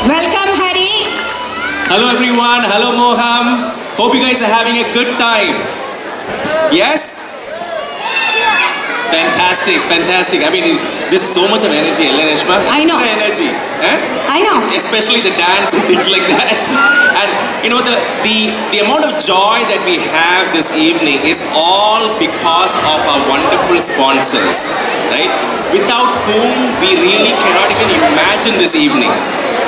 Welcome, Hari. Hello everyone, hello Moham. Hope you guys are having a good time. Yes? Fantastic, fantastic. I mean, there's so much of energy, Reshma. I know. Energy. Eh? I know. Especially the dance and things like that. And you know, the amount of joy that we have this evening is all because of our wonderful sponsors, right? Without whom we really cannot even imagine this evening.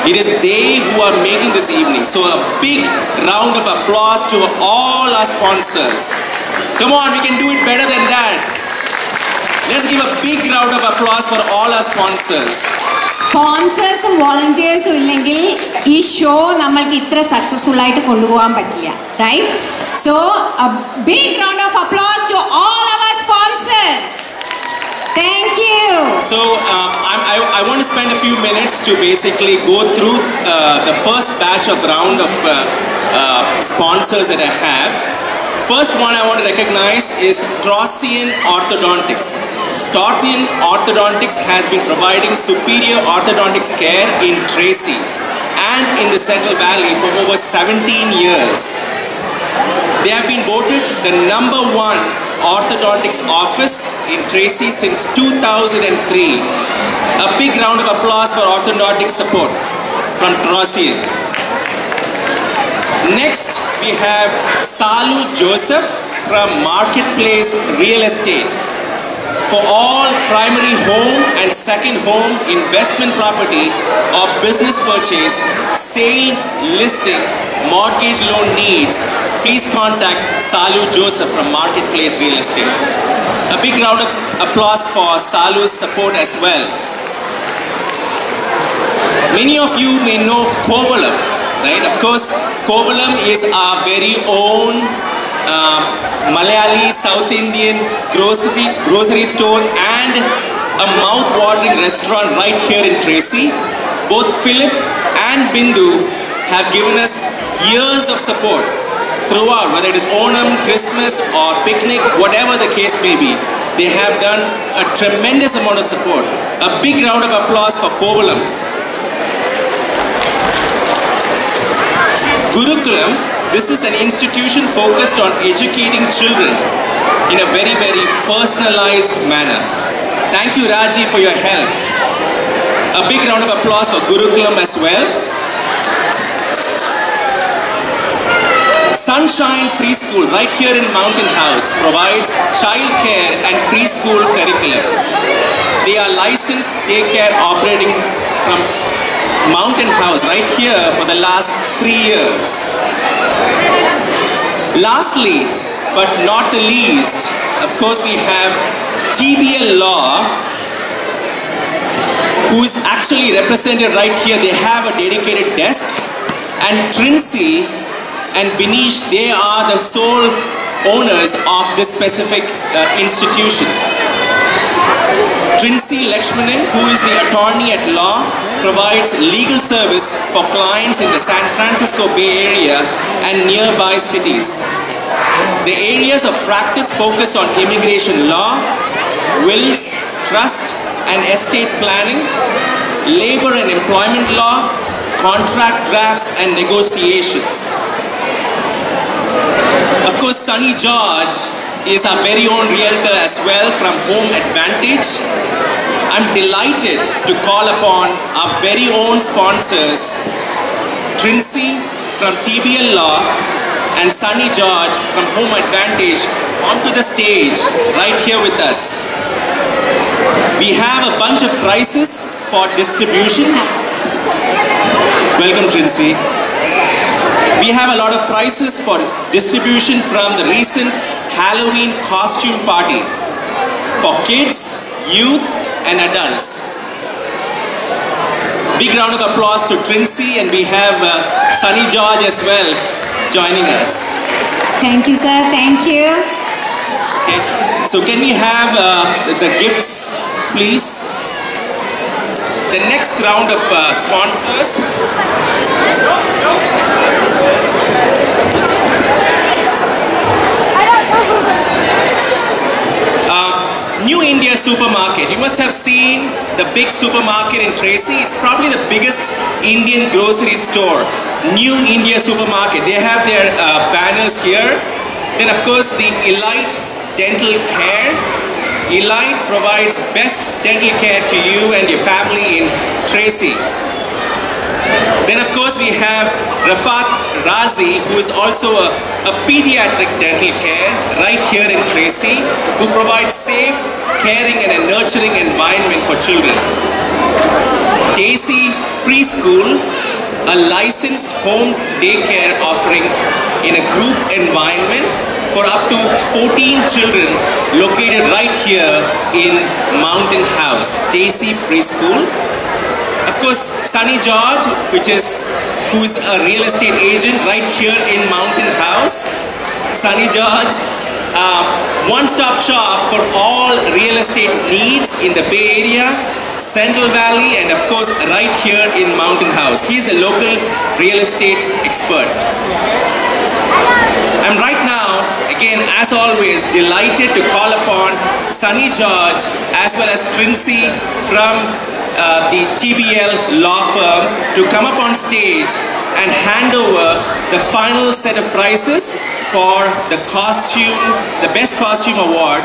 It is they who are making this evening. So a big round of applause to all our sponsors. Come on, we can do it better than that. Let's give a big round of applause for all our sponsors. Sponsors and volunteers illengil ee show nammalku itra successful aayittu kondu povan pattilla, right? So a big round of applause to all our sponsors. Thank you. So I want to spend a few minutes to basically go through the first batch of round of sponsors that I have. First one I want to recognize is Trausian Orthodontics. Trausian Orthodontics has been providing superior orthodontics care in Tracy and in the Central Valley for over 17 years. They have been voted the #1 orthodontics office in Tracy since 2003. A big round of applause for orthodontic support from Trausian. Next, we have Salu Joseph from Marketplace Real Estate. For all primary home and second home investment property or business purchase, sale, listing, mortgage loan needs, please contact Salu Joseph from Marketplace Real Estate. A big round of applause for Salu's support as well. Many of you may know Kovalam. Right? Of course, Kovalam is our very own Malayali South Indian grocery store and a mouth-watering restaurant right here in Tracy. Both Philip and Bindu have given us years of support throughout, whether it is Onam, Christmas or picnic, whatever the case may be. They have done a tremendous amount of support. A big round of applause for Kovalam. Gurukulam, this is an institution focused on educating children in a very, very personalized manner. Thank you, Raji, for your help. A big round of applause for Gurukulam as well. Sunshine Preschool, right here in Mountain House, provides childcare and preschool curriculum. They are licensed daycare operating from Mountain House right here for the last 3 years. Lastly, but not the least, of course we have TBL Law, who is actually represented right here. They have a dedicated desk, and Trincy and Binish, they are the sole owners of this specific institution. Trincy Lakshmanan, who is the attorney at law, provides legal service for clients in the San Francisco Bay Area and nearby cities. The areas of practice focus on immigration law, wills, trust and estate planning, labor and employment law, contract drafts and negotiations. Of course, Sunny George is our very own realtor as well from Home Advantage. I'm delighted to call upon our very own sponsors, Trincy from TBL Law and Sunny George from Home Advantage, onto the stage right here with us. We have a bunch of prizes for distribution. Welcome, Trincy. We have a lot of prizes for distribution from the recent Halloween costume party for kids, youth and adults. Big round of applause to Trincy, and we have Sunny George as well joining us. Thank you, sir. Thank you. Okay. So can we have the gifts, please? The next round of sponsors. New India supermarket. You must have seen the big supermarket in Tracy. It's probably the biggest Indian grocery store. New India Supermarket. They have their banners here. Then of course the Elite Dental Care. Elite provides best dental care to you and your family in Tracy. Then of course we have Rafat Razi, who is also a pediatric dental care right here in Tracy, who provides safe, caring and a nurturing environment for children. Daisy Preschool, a licensed home daycare offering in a group environment for up to 14 children, located right here in Mountain House. Daisy Preschool. Of course, Sunny George, who is a real estate agent right here in Mountain House. Sunny George, one-stop shop for all real estate needs in the Bay Area, Central Valley, and of course right here in Mountain House. He's the local real estate expert. I'm right now, again as always, delighted to call upon Sunny George as well as Trincy from the TBL law firm to come up on stage and hand over the final set of prizes for the best costume award